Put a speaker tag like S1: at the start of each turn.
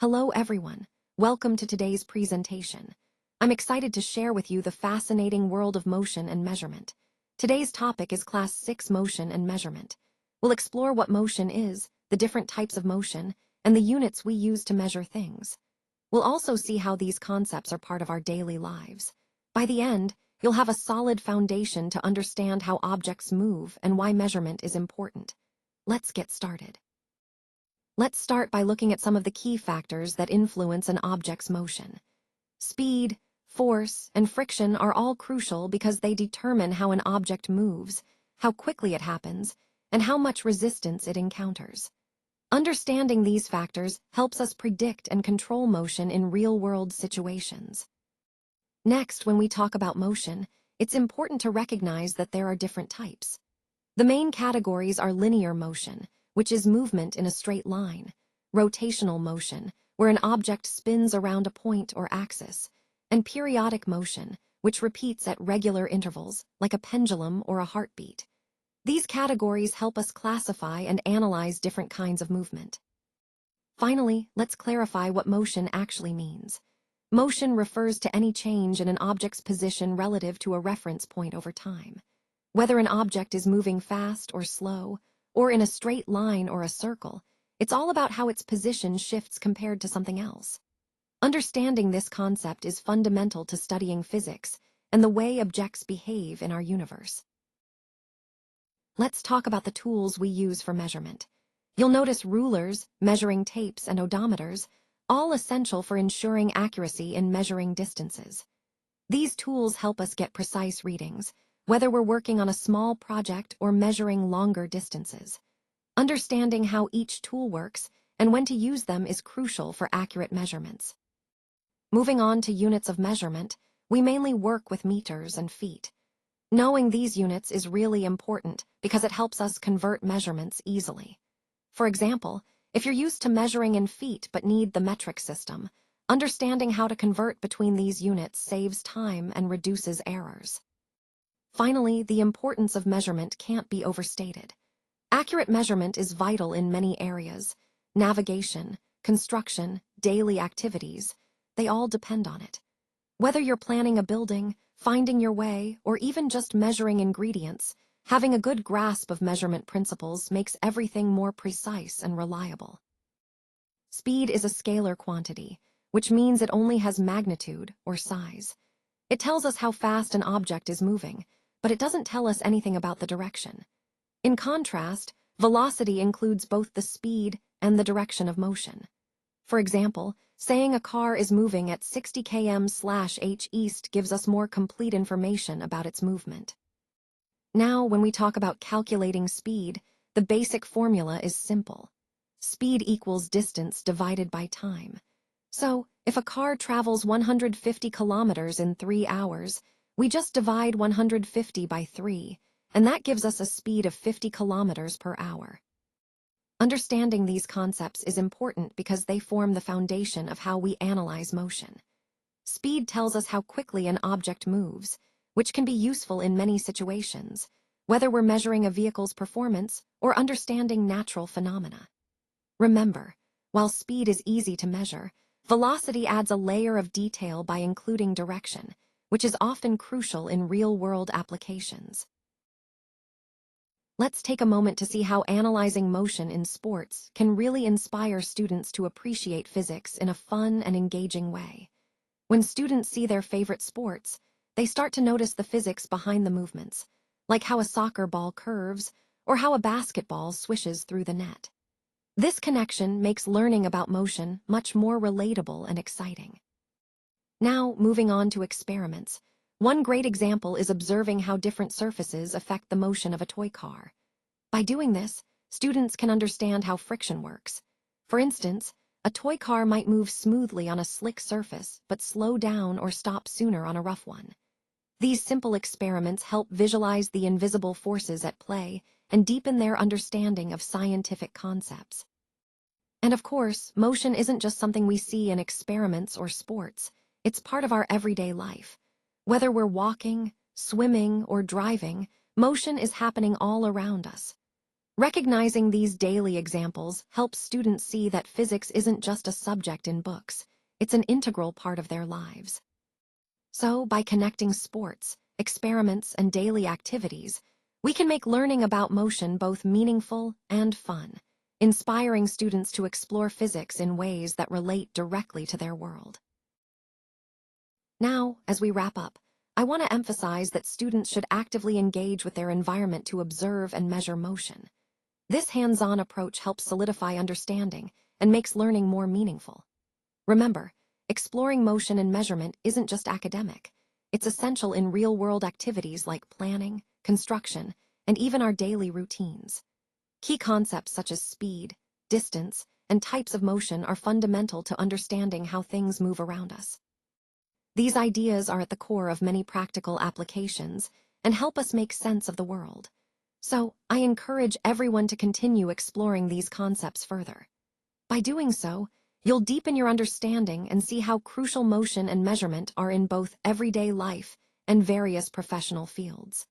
S1: Hello everyone, welcome to today's presentation. I'm excited to share with you the fascinating world of motion and measurement. Today's topic is Class 6 Motion and Measurement. We'll explore what motion is, the different types of motion, and the units we use to measure things. We'll also see how these concepts are part of our daily lives. By the end, you'll have a solid foundation to understand how objects move and why measurement is important. Let's get started. Let's start by looking at some of the key factors that influence an object's motion. Speed, force, and friction are all crucial because they determine how an object moves, how quickly it happens, and how much resistance it encounters. Understanding these factors helps us predict and control motion in real-world situations. Next, when we talk about motion, it's important to recognize that there are different types. The main categories are linear motion, which is movement in a straight line, rotational motion, where an object spins around a point or axis, and periodic motion, which repeats at regular intervals, like a pendulum or a heartbeat. These categories help us classify and analyze different kinds of movement. Finally, let's clarify what motion actually means. Motion refers to any change in an object's position relative to a reference point over time. Whether an object is moving fast or slow, or in a straight line or a circle, it's all about how its position shifts compared to something else. Understanding this concept is fundamental to studying physics and the way objects behave in our universe. Let's talk about the tools we use for measurement. You'll notice rulers, measuring tapes, and odometers, all essential for ensuring accuracy in measuring distances. These tools help us get precise readings, whether we're working on a small project or measuring longer distances. Understanding how each tool works and when to use them is crucial for accurate measurements. Moving on to units of measurement, we mainly work with meters and feet. Knowing these units is really important because it helps us convert measurements easily. For example, if you're used to measuring in feet but need the metric system, understanding how to convert between these units saves time and reduces errors. Finally, the importance of measurement can't be overstated. Accurate measurement is vital in many areas. Navigation, construction, daily activities, they all depend on it. Whether you're planning a building, finding your way, or even just measuring ingredients, having a good grasp of measurement principles makes everything more precise and reliable. Speed is a scalar quantity, which means it only has magnitude, or size. It tells us how fast an object is moving, but it doesn't tell us anything about the direction. In contrast, velocity includes both the speed and the direction of motion. For example, saying a car is moving at 60 km/h east gives us more complete information about its movement. Now, when we talk about calculating speed, the basic formula is simple. Speed equals distance divided by time. So, if a car travels 150 kilometers in 3 hours, we just divide 150 by 3, and that gives us a speed of 50 kilometers per hour. Understanding these concepts is important because they form the foundation of how we analyze motion. Speed tells us how quickly an object moves, which can be useful in many situations, whether we're measuring a vehicle's performance or understanding natural phenomena. Remember, while speed is easy to measure, velocity adds a layer of detail by including direction, which is often crucial in real-world applications. Let's take a moment to see how analyzing motion in sports can really inspire students to appreciate physics in a fun and engaging way. When students see their favorite sports, they start to notice the physics behind the movements, like how a soccer ball curves or how a basketball swishes through the net. This connection makes learning about motion much more relatable and exciting. Now, moving on to experiments. One great example is observing how different surfaces affect the motion of a toy car. By doing this, students can understand how friction works. For instance, a toy car might move smoothly on a slick surface, but slow down or stop sooner on a rough one. These simple experiments help visualize the invisible forces at play and deepen their understanding of scientific concepts. And of course, motion isn't just something we see in experiments or sports. It's part of our everyday life. Whether we're walking, swimming, or driving, motion is happening all around us. Recognizing these daily examples helps students see that physics isn't just a subject in books, it's an integral part of their lives. So, by connecting sports, experiments, and daily activities, we can make learning about motion both meaningful and fun, inspiring students to explore physics in ways that relate directly to their world. Now, as we wrap up, I want to emphasize that students should actively engage with their environment to observe and measure motion. This hands-on approach helps solidify understanding and makes learning more meaningful. Remember, exploring motion and measurement isn't just academic. It's essential in real-world activities like planning, construction, and even our daily routines. Key concepts such as speed, distance, and types of motion are fundamental to understanding how things move around us. These ideas are at the core of many practical applications and help us make sense of the world. So, I encourage everyone to continue exploring these concepts further. By doing so, you'll deepen your understanding and see how crucial motion and measurement are in both everyday life and various professional fields.